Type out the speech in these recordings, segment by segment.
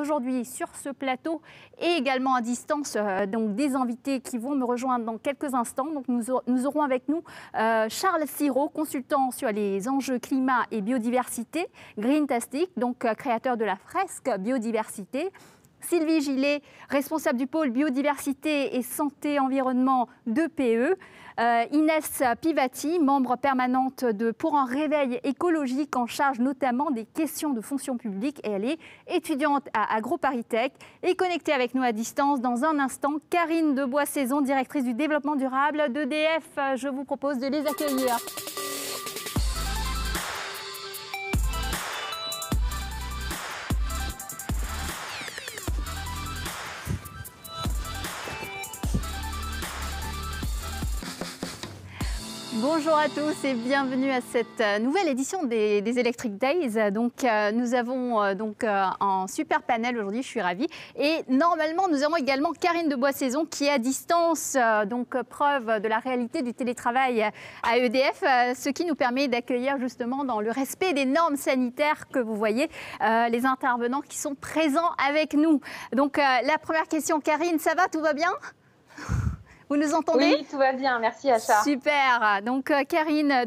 aujourd'hui sur ce plateau et également à distance donc des invités qui vont me rejoindre dans quelques instants. Donc nous aurons avec nous Charles Sirot, consultant sur les enjeux climat et biodiversité, Greentastic, donc créateur de la fresque biodiversité. Sylvie Gillet, responsable du pôle biodiversité et santé-environnement de PE. Inès Pivati, membre permanente de Pour un réveil écologique, en charge notamment des questions de fonction publique. Et elle est étudiante à AgroParisTech. Et connectée avec nous à distance dans un instant, Karine Debois-Saison, directrice du développement durable d'EDF. Je vous propose de les accueillir. Bonjour à tous et bienvenue à cette nouvelle édition des Electric Days. Donc, nous avons un super panel aujourd'hui, je suis ravie. Et normalement, nous avons également Karine Debois-Saison qui est à distance, donc preuve de la réalité du télétravail à EDF, ce qui nous permet d'accueillir justement dans le respect des normes sanitaires que vous voyez, les intervenants qui sont présents avec nous. Donc, la première question, Karine, ça va, tout va bien ? Vous nous entendez? Oui, tout va bien, merci Acha. Super. Donc Karine,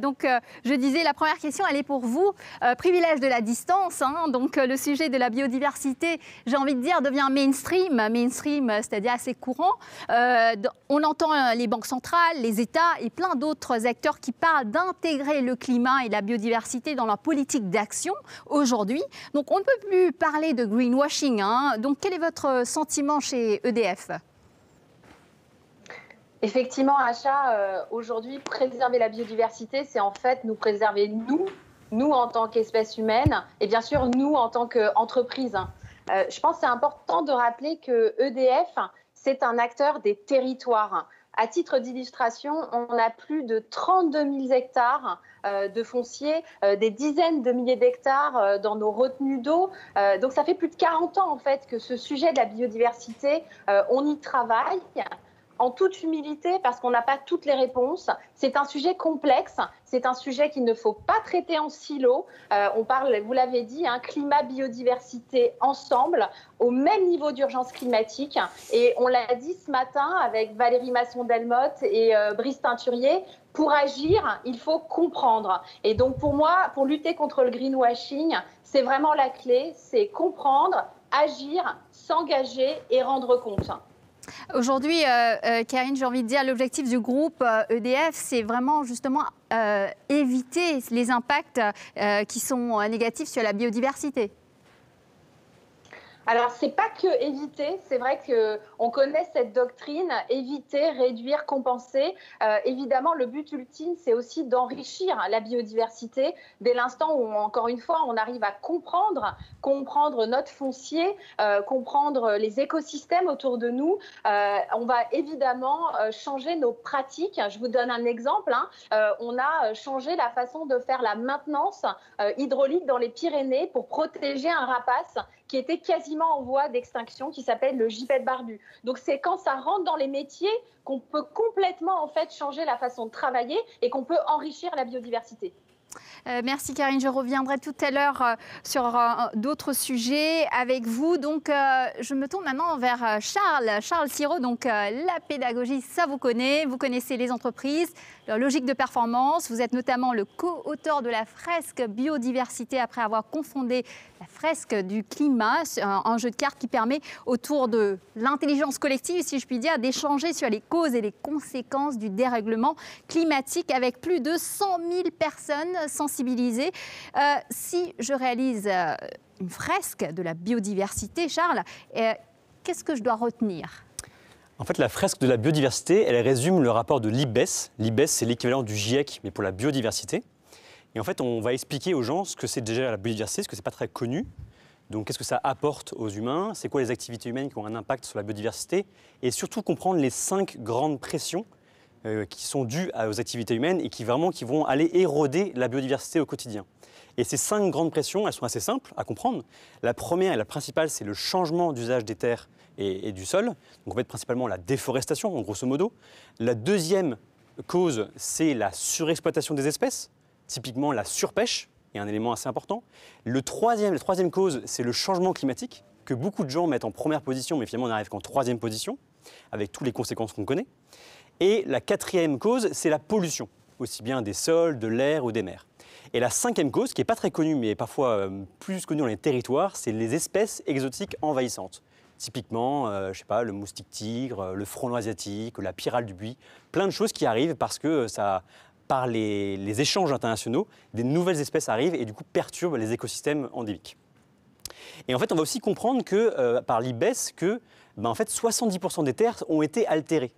je disais, la première question, elle est pour vous. Privilège de la distance, hein, donc le sujet de la biodiversité, j'ai envie de dire, devient mainstream, c'est-à-dire assez courant. On entend les banques centrales, les États et plein d'autres acteurs qui parlent d'intégrer le climat et la biodiversité dans leur politique d'action aujourd'hui. Donc on ne peut plus parler de greenwashing, hein. Donc quel est votre sentiment chez EDF ? Effectivement, Acha, aujourd'hui, préserver la biodiversité, c'est en fait nous préserver nous en tant qu'espèce humaine et bien sûr nous en tant qu'entreprise. Je pense que c'est important de rappeler que EDF, c'est un acteur des territoires. À titre d'illustration, on a plus de 32 000 hectares de foncier, des dizaines de milliers d'hectares dans nos retenues d'eau. Donc ça fait plus de 40 ans en fait que ce sujet de la biodiversité, on y travaille. En toute humilité, parce qu'on n'a pas toutes les réponses. C'est un sujet complexe, c'est un sujet qu'il ne faut pas traiter en silo. On parle, vous l'avez dit, climat, biodiversité ensemble, au même niveau d'urgence climatique. Et on l'a dit ce matin avec Valérie Masson-Delmotte et Brice Teinturier, pour agir, il faut comprendre. Et donc pour moi, pour lutter contre le greenwashing, c'est vraiment la clé, c'est comprendre, agir, s'engager et rendre compte. Aujourd'hui, Karine, j'ai envie de dire, l'objectif du groupe EDF, c'est vraiment justement éviter les impacts qui sont négatifs sur la biodiversité. Alors, ce n'est pas que éviter, c'est vrai qu'on connaît cette doctrine, éviter, réduire, compenser. Évidemment, le but ultime, c'est aussi d'enrichir la biodiversité dès l'instant où, encore une fois, on arrive à comprendre notre foncier, comprendre les écosystèmes autour de nous. On va évidemment changer nos pratiques. Je vous donne un exemple. On a changé la façon de faire la maintenance hydraulique dans les Pyrénées pour protéger un rapace qui était quasiment en voie d'extinction, qui s'appelle le gipette barbu. Donc c'est quand ça rentre dans les métiers qu'on peut complètement en fait changer la façon de travailler et qu'on peut enrichir la biodiversité. Merci Karine, je reviendrai tout à l'heure sur d'autres sujets avec vous. Donc je me tourne maintenant vers Charles Sirot. Donc la pédagogie, ça vous connaissez les entreprises, leur logique de performance. Vous êtes notamment le co-auteur de la fresque biodiversité après avoir confondé la fresque du climat, un jeu de cartes qui permet autour de l'intelligence collective, si je puis dire, d'échanger sur les causes et les conséquences du dérèglement climatique avec plus de 100 000 personnes sensibilisées. Si je réalise une fresque de la biodiversité, Charles, qu'est-ce que je dois retenir ? En fait, la fresque de la biodiversité, elle résume le rapport de l'IPBES. L'IPBES, c'est l'équivalent du GIEC, mais pour la biodiversité. Et en fait, on va expliquer aux gens ce que c'est déjà la biodiversité, parce que ce n'est pas très connu. Donc, qu'est-ce que ça apporte aux humains? C'est quoi les activités humaines qui ont un impact sur la biodiversité? Et surtout comprendre les 5 grandes pressions qui sont dues aux activités humaines et qui vont aller éroder la biodiversité au quotidien. Et ces 5 grandes pressions, elles sont assez simples à comprendre. La première et la principale, c'est le changement d'usage des terres et du sol. Donc, en fait, principalement la déforestation, en grosso modo. La deuxième cause, c'est la surexploitation des espèces, typiquement la surpêche, est un élément assez important. La troisième cause, c'est le changement climatique. que beaucoup de gens mettent en première position, mais finalement on n'arrive qu'en troisième position, avec toutes les conséquences qu'on connaît. Et la quatrième cause, c'est la pollution, aussi bien des sols, de l'air ou des mers. Et la cinquième cause, qui n'est pas très connue, mais parfois plus connue dans les territoires, c'est les espèces exotiques envahissantes. Typiquement, je sais pas, le moustique tigre, le frelon asiatique, la pyrale du buis, plein de choses qui arrivent parce que par les échanges internationaux, des nouvelles espèces arrivent et du coup perturbent les écosystèmes endémiques. Et en fait, on va aussi comprendre que, par l'IBES, que en fait, 70% des terres ont été altérées.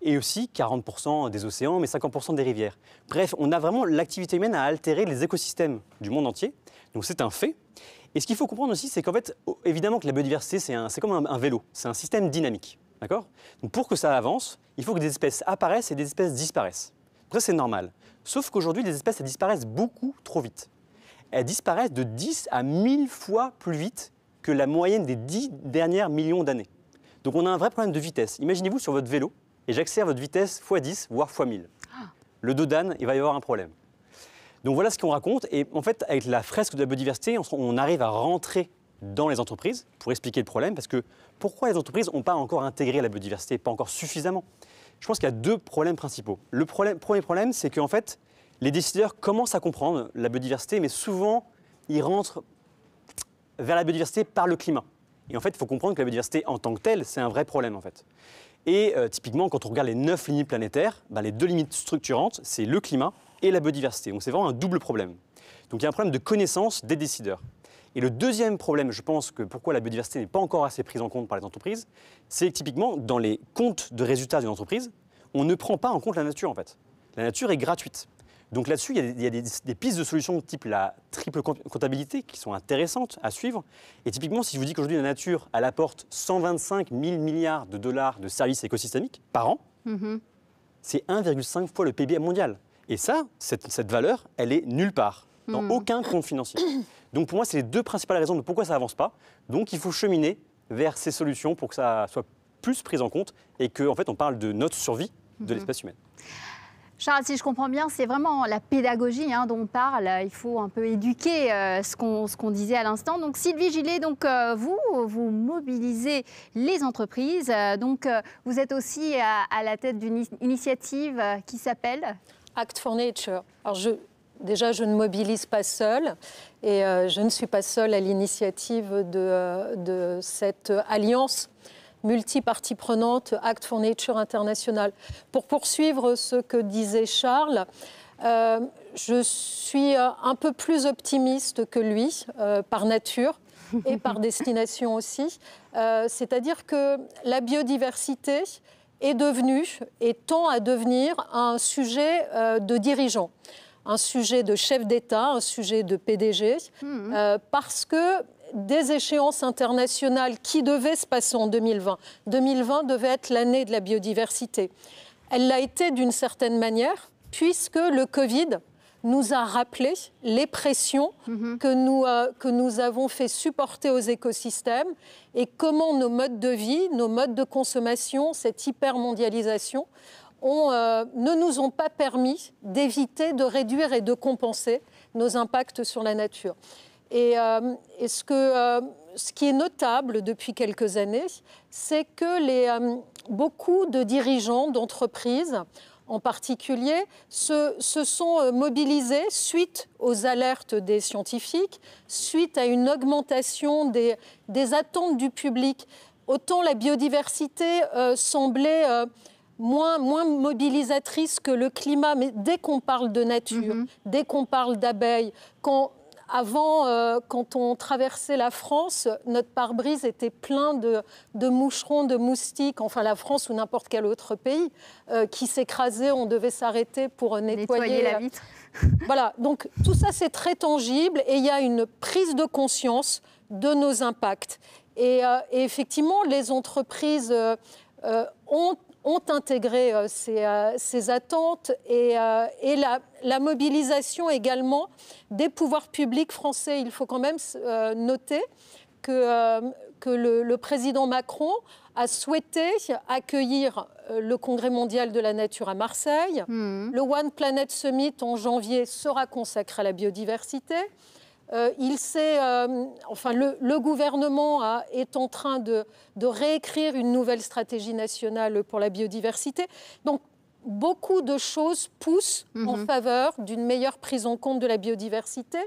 Et aussi 40% des océans, mais 50% des rivières. Bref, on a vraiment l'activité humaine à altérer les écosystèmes du monde entier. Donc c'est un fait. Et ce qu'il faut comprendre aussi, c'est qu'en fait, évidemment que la biodiversité, c'est comme un vélo, c'est un système dynamique. D'accord ? Donc pour que ça avance, il faut que des espèces apparaissent et des espèces disparaissent. Donc ça, c'est normal. Sauf qu'aujourd'hui, les espèces, elles disparaissent beaucoup trop vite. Elles disparaissent de 10 à 1000 fois plus vite que la moyenne des 10 dernières millions d'années. Donc on a un vrai problème de vitesse. Imaginez-vous sur votre vélo, et j'accélère votre vitesse x10, voire x1000. Le dos d'âne, il va y avoir un problème. Donc voilà ce qu'on raconte. Et en fait, avec la fresque de la biodiversité, on arrive à rentrer dans les entreprises pour expliquer le problème. Parce que pourquoi les entreprises n'ont pas encore intégré la biodiversité, pas encore suffisamment? Je pense qu'il y a deux problèmes principaux. Le premier problème, c'est qu'en fait, les décideurs commencent à comprendre la biodiversité, mais souvent, ils rentrent vers la biodiversité par le climat. Et en fait, il faut comprendre que la biodiversité en tant que telle, c'est un vrai problème en fait. Et typiquement, quand on regarde les 9 limites planétaires, les deux limites structurantes, c'est le climat et la biodiversité. Donc c'est vraiment un double problème. Donc il y a un problème de connaissance des décideurs. Et le deuxième problème, je pense que pourquoi la biodiversité n'est pas encore assez prise en compte par les entreprises, c'est que typiquement, dans les comptes de résultats d'une entreprise, on ne prend pas en compte la nature en fait. La nature est gratuite. Donc là-dessus, il y a des pistes de solutions type la triple comptabilité qui sont intéressantes à suivre. Et typiquement, si je vous dis qu'aujourd'hui la nature, elle apporte 125 000 milliards de dollars de services écosystémiques par an, c'est 1,5 fois le PIB mondial. Et ça, cette valeur, elle est nulle part, dans aucun compte financier. Donc pour moi, c'est les deux principales raisons de pourquoi ça n'avance pas. Donc il faut cheminer vers ces solutions pour que ça soit plus pris en compte et qu'en fait, on parle de notre survie de l'espèce humaine. Charles, si je comprends bien, c'est vraiment la pédagogie dont on parle. Il faut un peu éduquer ce qu'on disait à l'instant. Donc Sylvie Gillet, vous mobilisez les entreprises. Vous êtes aussi à la tête d'une initiative qui s'appelle Act for Nature. Alors déjà, je ne mobilise pas seule et je ne suis pas seule à l'initiative de cette alliance multi-parties prenantes, Act for Nature International. Pour poursuivre ce que disait Charles, je suis un peu plus optimiste que lui, par nature et par destination aussi. C'est-à-dire que la biodiversité est devenue et tend à devenir un sujet de dirigeants, un sujet de chef d'État, un sujet de PDG, parce que des échéances internationales qui devaient se passer en 2020. 2020 devait être l'année de la biodiversité. Elle l'a été d'une certaine manière, puisque le Covid nous a rappelé les pressions que nous avons fait supporter aux écosystèmes et comment nos modes de vie, nos modes de consommation, cette hypermondialisation ne nous ont pas permis d'éviter, de réduire et de compenser nos impacts sur la nature. Et ce qui est notable depuis quelques années, c'est que beaucoup de dirigeants d'entreprises, en particulier, se sont mobilisés suite aux alertes des scientifiques, suite à une augmentation des attentes du public. Autant la biodiversité semblait moins mobilisatrice que le climat, mais dès qu'on parle de nature, dès qu'on parle d'abeilles, avant, quand on traversait la France, notre pare-brise était plein de moucherons, de moustiques, enfin la France ou n'importe quel autre pays, qui s'écrasaient, on devait s'arrêter pour nettoyer la vitre. Voilà, donc tout ça c'est très tangible et il y a une prise de conscience de nos impacts. Et effectivement, les entreprises ont intégré ces attentes et la mobilisation également des pouvoirs publics français. Il faut quand même noter que le président Macron a souhaité accueillir le Congrès mondial de la nature à Marseille. Le One Planet Summit en janvier sera consacré à la biodiversité. Le gouvernement est en train de réécrire une nouvelle stratégie nationale pour la biodiversité. Donc, beaucoup de choses poussent en faveur d'une meilleure prise en compte de la biodiversité.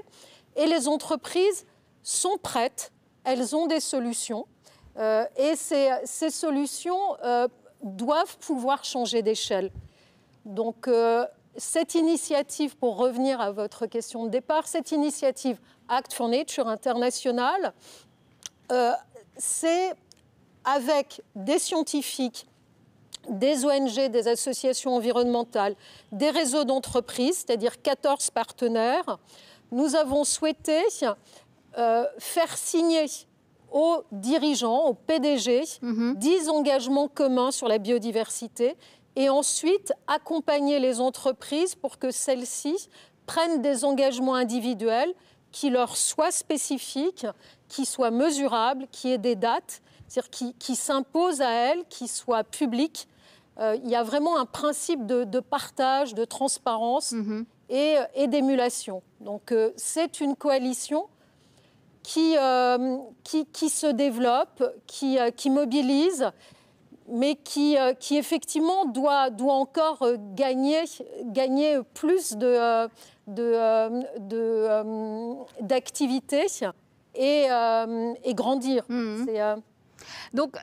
Et les entreprises sont prêtes, elles ont des solutions. Et ces solutions doivent pouvoir changer d'échelle. Donc, cette initiative, pour revenir à votre question de départ, cette initiative Act for Nature internationale, c'est avec des scientifiques, des ONG, des associations environnementales, des réseaux d'entreprises, c'est-à-dire 14 partenaires, nous avons souhaité faire signer aux dirigeants, aux PDG, 10 engagements communs sur la biodiversité et ensuite accompagner les entreprises pour que celles-ci prennent des engagements individuels qui leur soient spécifiques, qui soient mesurables, qui aient des dates, c'est-à-dire qui s'imposent à elles, qui soient publiques. Il y a vraiment un principe de partage, de transparence et d'émulation. Donc c'est une coalition qui se développe, qui mobilise, mais qui effectivement doit encore gagner plus d'activités et grandir. Donc,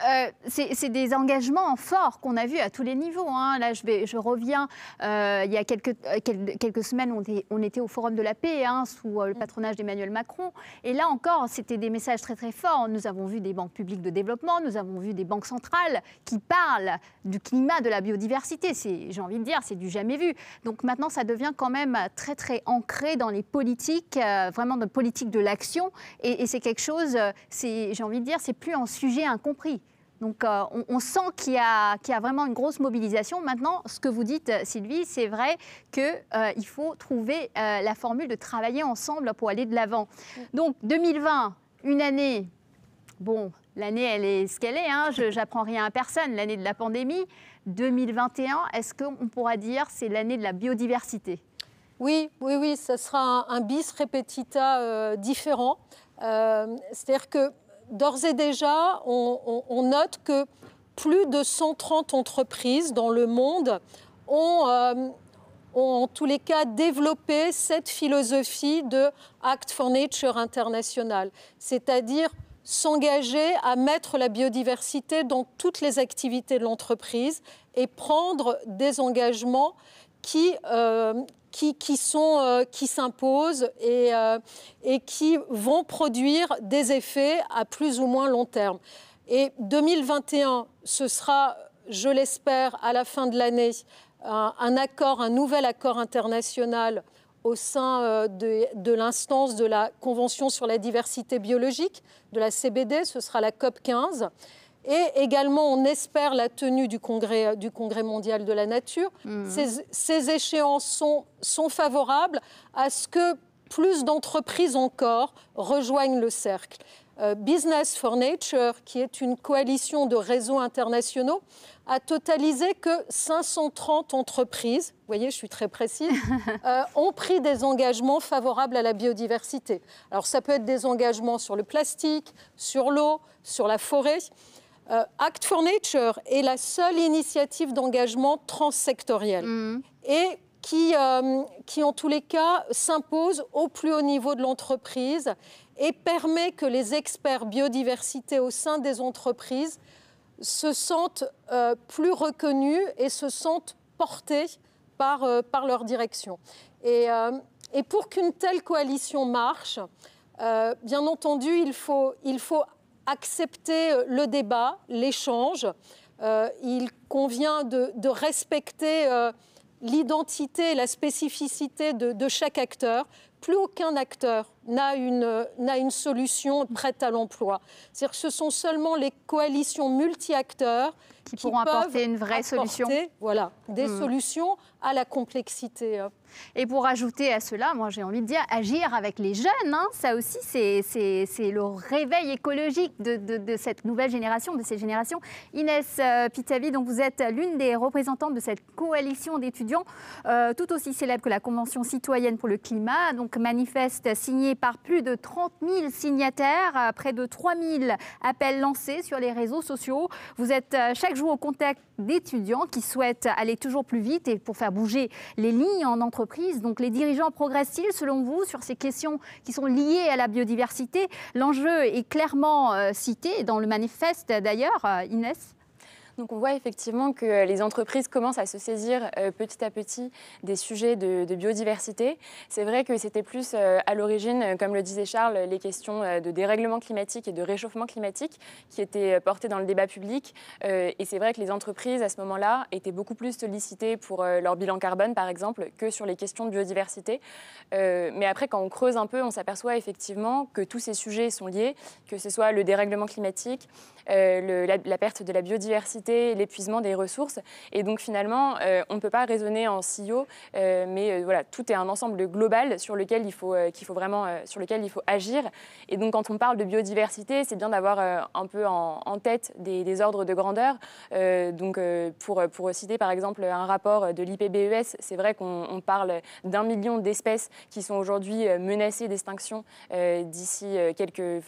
c'est des engagements forts qu'on a vus à tous les niveaux. Là, je reviens, il y a quelques semaines, on était au Forum de la paix, sous le patronage d'Emmanuel Macron. Et là encore, c'était des messages très, très forts. Nous avons vu des banques publiques de développement, nous avons vu des banques centrales qui parlent du climat, de la biodiversité. J'ai envie de dire, c'est du jamais vu. Donc maintenant, ça devient quand même très, très ancré dans les politiques, vraiment dans la politique de l'action. Et c'est quelque chose, j'ai envie de dire, c'est plus un sujet incompris. Donc on sent qu'il y a vraiment une grosse mobilisation. Maintenant, ce que vous dites, Sylvie, c'est vrai qu'il faut trouver la formule de travailler ensemble pour aller de l'avant. Donc 2020, une année, bon, l'année elle est ce qu'elle est, j'apprends rien à personne, l'année de la pandémie. 2021, est-ce qu'on pourra dire c'est l'année de la biodiversité ? Oui, ça sera un bis repetita différent. C'est-à-dire que d'ores et déjà, on note que plus de 130 entreprises dans le monde ont en tous les cas développé cette philosophie de Act for Nature international, c'est-à-dire s'engager à mettre la biodiversité dans toutes les activités de l'entreprise et prendre des engagements qui s'imposent et qui vont produire des effets à plus ou moins long terme. Et 2021, ce sera, je l'espère, à la fin de l'année, un nouvel accord international au sein de l'instance de la Convention sur la diversité biologique, de la CBD, ce sera la COP 15. Et également, on espère la tenue du Congrès mondial de la nature. Ces échéances sont favorables à ce que plus d'entreprises encore rejoignent le cercle. Business for Nature, qui est une coalition de réseaux internationaux, a totalisé que 530 entreprises, vous voyez, je suis très précise, ont pris des engagements favorables à la biodiversité. Alors, ça peut être des engagements sur le plastique, sur l'eau, sur la forêt. Act for Nature est la seule initiative d'engagement transsectorielle et qui, en tous les cas, s'impose au plus haut niveau de l'entreprise et permet que les experts biodiversité au sein des entreprises se sentent plus reconnus et se sentent portés par leur direction. Et pour qu'une telle coalition marche, bien entendu, il faut accepter le débat, l'échange. Il convient de respecter l'identité et la spécificité de chaque acteur. Plus aucun acteur n'a une solution prête à l'emploi. C'est-à-dire que ce sont seulement les coalitions multi-acteurs qui pourront apporter une vraie solution. Voilà, des solutions à la complexité. Et pour ajouter à cela, moi j'ai envie de dire agir avec les jeunes. Hein. Ça aussi, c'est le réveil écologique de cette nouvelle génération, de ces générations. Inès Pitavi, donc vous êtes l'une des représentantes de cette coalition d'étudiants, tout aussi célèbre que la Convention citoyenne pour le climat. Donc manifeste signé par plus de 30 000 signataires, près de 3 000 appels lancés sur les réseaux sociaux. Vous êtes chaque jour au contact d'étudiants qui souhaitent aller toujours plus vite et pour faire bouger les lignes en entreprise. Donc les dirigeants progressent-ils selon vous sur ces questions qui sont liées à la biodiversité? L'enjeu est clairement cité dans le manifeste d'ailleurs, Inès. Donc on voit effectivement que les entreprises commencent à se saisir petit à petit des sujets de biodiversité. C'est vrai que c'était plus à l'origine, comme le disait Charles, les questions de dérèglement climatique et de réchauffement climatique qui étaient portées dans le débat public. Et c'est vrai que les entreprises, à ce moment-là, étaient beaucoup plus sollicitées pour leur bilan carbone, par exemple, que sur les questions de biodiversité. Mais après, quand on creuse un peu, on s'aperçoit effectivement que tous ces sujets sont liés, que ce soit le dérèglement climatique, la perte de la biodiversité, l'épuisement des ressources. Et donc finalement, on ne peut pas raisonner en silo, mais voilà, tout est un ensemble global sur lequel il faut agir. Et donc quand on parle de biodiversité, c'est bien d'avoir un peu en tête des ordres de grandeur. Pour citer par exemple un rapport de l'IPBES, c'est vrai qu'on parle d'1 million d'espèces qui sont aujourd'hui menacées d'extinction d'ici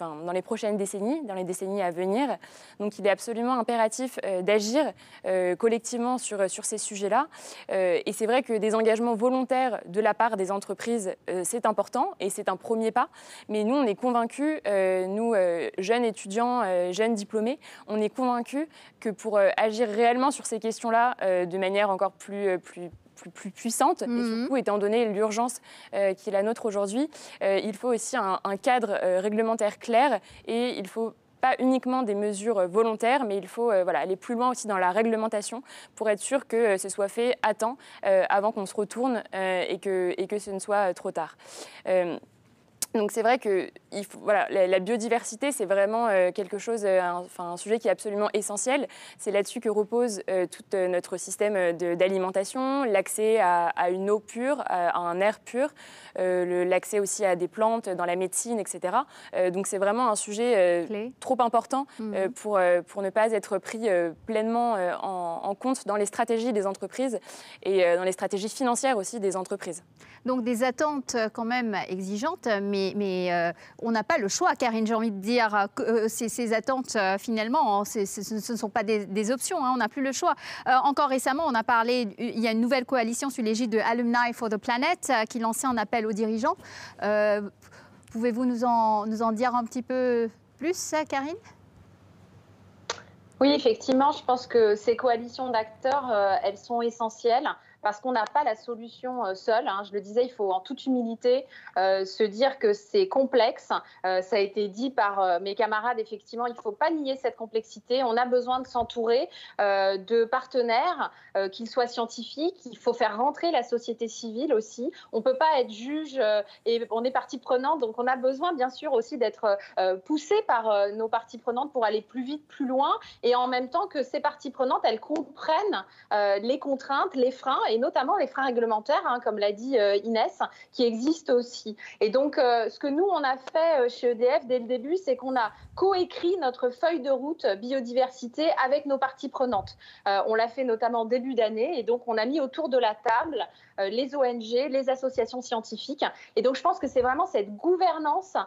dans les prochaines décennies, dans les décennies à venir. Donc il est absolument impératif d'agir collectivement sur ces sujets-là. Et c'est vrai que des engagements volontaires de la part des entreprises, c'est important et c'est un premier pas. Mais nous, on est convaincus, nous, jeunes étudiants, jeunes diplômés, on est convaincus que pour agir réellement sur ces questions-là de manière encore plus puissante, et surtout étant donné l'urgence qui est la nôtre aujourd'hui, il faut aussi un cadre réglementaire clair et il faut pas uniquement des mesures volontaires, mais il faut aller plus loin aussi dans la réglementation pour être sûr que ce soit fait à temps avant qu'on se retourne et que ce ne soit trop tard. Donc c'est vrai que la biodiversité, c'est vraiment quelque chose, un sujet qui est absolument essentiel. C'est là-dessus que repose tout notre système d'alimentation, l'accès à une eau pure, à un air pur, l'accès aussi à des plantes dans la médecine, etc. Donc c'est vraiment un sujet trop important pour ne pas être pris pleinement en compte dans les stratégies des entreprises et dans les stratégies financières aussi des entreprises. Donc des attentes quand même exigeantes, mais on n'a pas le choix, Karine, j'ai envie de dire. Ces attentes, finalement, ce ne sont pas des options, hein, on n'a plus le choix. Encore récemment, on a parlé, il y a une nouvelle coalition sous l'égide de Alumni for the Planet qui lançait un appel aux dirigeants. Pouvez-vous nous en dire un petit peu plus, Karine ? Oui, effectivement, je pense que ces coalitions d'acteurs, elles sont essentielles. Parce qu'on n'a pas la solution seule. Hein. Je le disais, il faut en toute humilité se dire que c'est complexe. Ça a été dit par mes camarades, effectivement, il ne faut pas nier cette complexité. On a besoin de s'entourer de partenaires, qu'ils soient scientifiques. Il faut faire rentrer la société civile aussi. On ne peut pas être juge et on est partie prenante. Donc on a besoin, bien sûr, aussi d'être poussé par nos parties prenantes pour aller plus vite, plus loin. Et en même temps que ces parties prenantes, elles comprennent les contraintes, les freins, et notamment les freins réglementaires, hein, comme l'a dit Inès, qui existent aussi. Et donc, ce que nous, on a fait chez EDF dès le début, c'est qu'on a coécrit notre feuille de route biodiversité avec nos parties prenantes. On l'a fait notamment en début d'année, et donc on a mis autour de la table les ONG, les associations scientifiques. Et donc, je pense que c'est vraiment cette gouvernance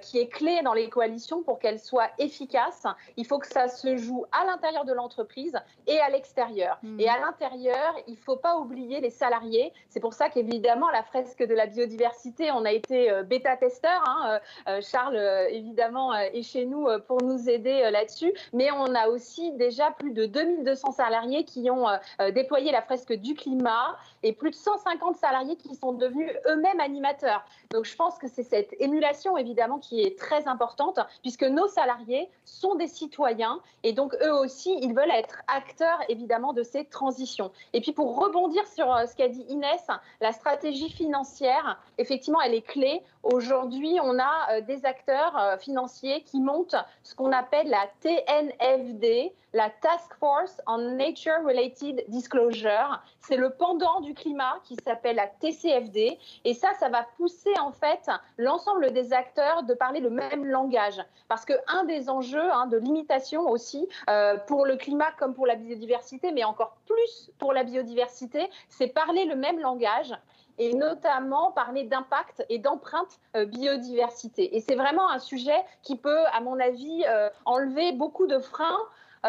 qui est clé dans les coalitions pour qu'elles soient efficaces. Il faut que ça se joue à l'intérieur de l'entreprise et à l'extérieur. Et à l'intérieur, il ne faut pas oublier les salariés. C'est pour ça qu'évidemment, la fresque de la biodiversité, on a été bêta-testeur. Hein. Charles, évidemment, est chez nous pour nous aider là-dessus. Mais on a aussi déjà plus de 2200 salariés qui ont déployé la fresque du climat et plus de 150 salariés qui sont devenus eux-mêmes animateurs. Donc, je pense que c'est cette émulation, évidemment, qui est très importante puisque nos salariés sont des citoyens et donc, eux aussi, ils veulent être acteurs, évidemment, de ces transitions. Et puis, pour rebondir rebondir sur ce qu'a dit Inès. La stratégie financière, effectivement, elle est clé. Aujourd'hui, on a des acteurs financiers qui montent ce qu'on appelle la TNFD, la Task Force on Nature Related Disclosure. C'est le pendant du climat qui s'appelle la TCFD. Et ça va pousser en fait l'ensemble des acteurs de parler le même langage. Parce qu'un des enjeux de limitation aussi pour le climat comme pour la biodiversité, mais encore plus pour la biodiversité, c'est parler le même langage et notamment parler d'impact et d'empreinte biodiversité. Et c'est vraiment un sujet qui peut, à mon avis, enlever beaucoup de freins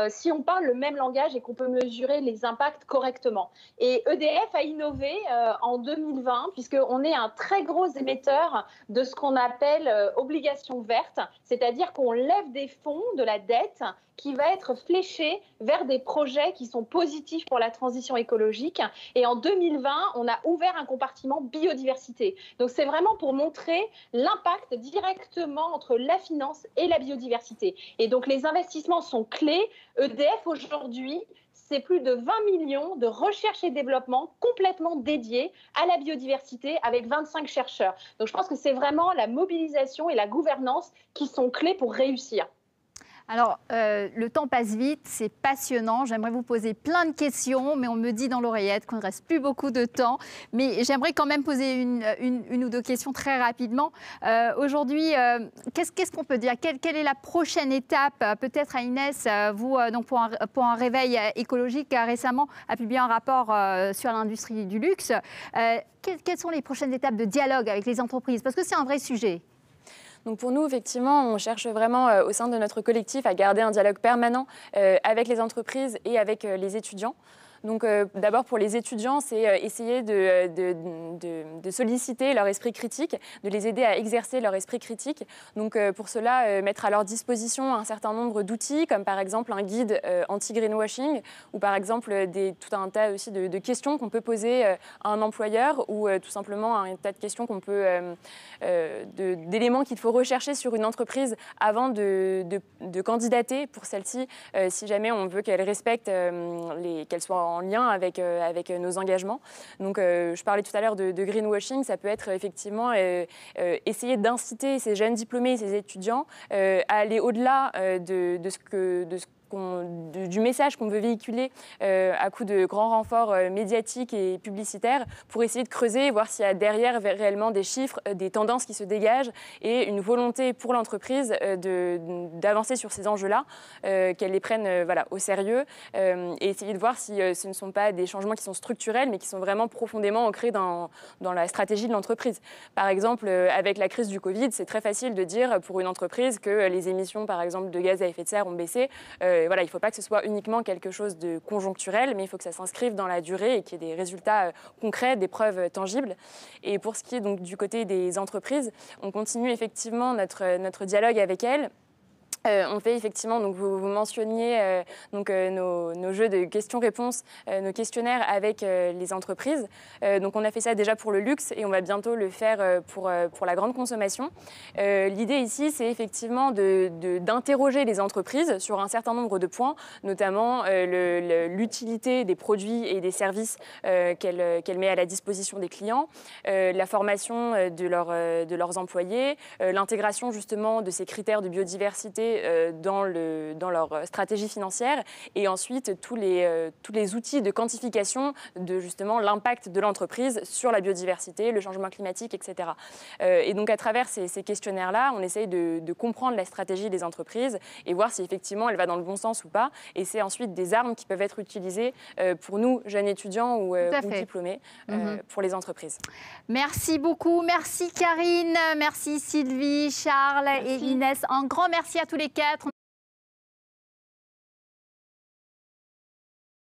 si on parle le même langage et qu'on peut mesurer les impacts correctement. Et EDF a innové en 2020, puisqu'on est un très gros émetteur de ce qu'on appelle obligation verte, c'est-à-dire qu'on lève des fonds de la dette qui va être fléchée vers des projets qui sont positifs pour la transition écologique. Et en 2020, on a ouvert un compartiment biodiversité. Donc c'est vraiment pour montrer l'impact directement entre la finance et la biodiversité. Et donc les investissements sont clés. EDF aujourd'hui, c'est plus de 20 millions de recherche et développement complètement dédiés à la biodiversité avec 25 chercheurs. Donc je pense que c'est vraiment la mobilisation et la gouvernance qui sont clés pour réussir. Alors, le temps passe vite, c'est passionnant. J'aimerais vous poser plein de questions, mais on me dit dans l'oreillette qu'on ne reste plus beaucoup de temps. Mais j'aimerais quand même poser une ou deux questions très rapidement. Aujourd'hui, qu'est-ce qu'on peut dire? Quelle est la prochaine étape? Peut-être à Inès, vous, donc pour un réveil écologique, récemment a publié un rapport sur l'industrie du luxe. Quelles sont les prochaines étapes de dialogue avec les entreprises? Parce que c'est un vrai sujet. Donc pour nous, effectivement, on cherche vraiment au sein de notre collectif à garder un dialogue permanent avec les entreprises et avec les étudiants. Donc d'abord pour les étudiants, c'est essayer de solliciter leur esprit critique, de les aider à exercer leur esprit critique. Donc pour cela, mettre à leur disposition un certain nombre d'outils, comme par exemple un guide anti-greenwashing, ou par exemple tout un tas aussi de questions qu'on peut poser à un employeur, ou tout simplement un tas de questions qu'on peut, d'éléments qu'il faut rechercher sur une entreprise avant de candidater pour celle-ci, si jamais on veut qu'elle respecte, qu'elle soit en lien avec nos engagements. Donc, je parlais tout à l'heure de greenwashing. Ça peut être effectivement essayer d'inciter ces jeunes diplômés et ces étudiants à aller au-delà du message qu'on veut véhiculer à coup de grands renforts médiatiques et publicitaires pour essayer de creuser et voir s'il y a derrière réellement des chiffres, des tendances qui se dégagent et une volonté pour l'entreprise d'avancer sur ces enjeux-là, qu'elle les prenne au sérieux et essayer de voir si ce ne sont pas des changements qui sont structurels mais qui sont vraiment profondément ancrés dans la stratégie de l'entreprise. Par exemple, avec la crise du Covid, c'est très facile de dire pour une entreprise que les émissions, par exemple, de gaz à effet de serre ont baissé. Il ne faut pas que ce soit uniquement quelque chose de conjoncturel, mais il faut que ça s'inscrive dans la durée et qu'il y ait des résultats concrets, des preuves tangibles. Et pour ce qui est donc du côté des entreprises, on continue effectivement notre dialogue avec elles. On fait effectivement, donc vous mentionniez nos jeux de questions-réponses, nos questionnaires avec les entreprises. Donc on a fait ça déjà pour le luxe et on va bientôt le faire pour la grande consommation. L'idée ici, c'est effectivement d'interroger les entreprises sur un certain nombre de points, notamment l'utilité des produits et des services qu'elle met à la disposition des clients, la formation de leurs employés, l'intégration justement de ces critères de biodiversité dans leur stratégie financière et ensuite tous les outils de quantification de justement l'impact de l'entreprise sur la biodiversité, le changement climatique, etc. Et donc à travers ces questionnaires-là, on essaye de comprendre la stratégie des entreprises et voir si effectivement elle va dans le bon sens ou pas. Et c'est ensuite des armes qui peuvent être utilisées pour nous, jeunes étudiants ou diplômés, pour les entreprises. Merci beaucoup. Merci Karine, merci Sylvie, Charles et Inès. Un grand merci à tous les quatre.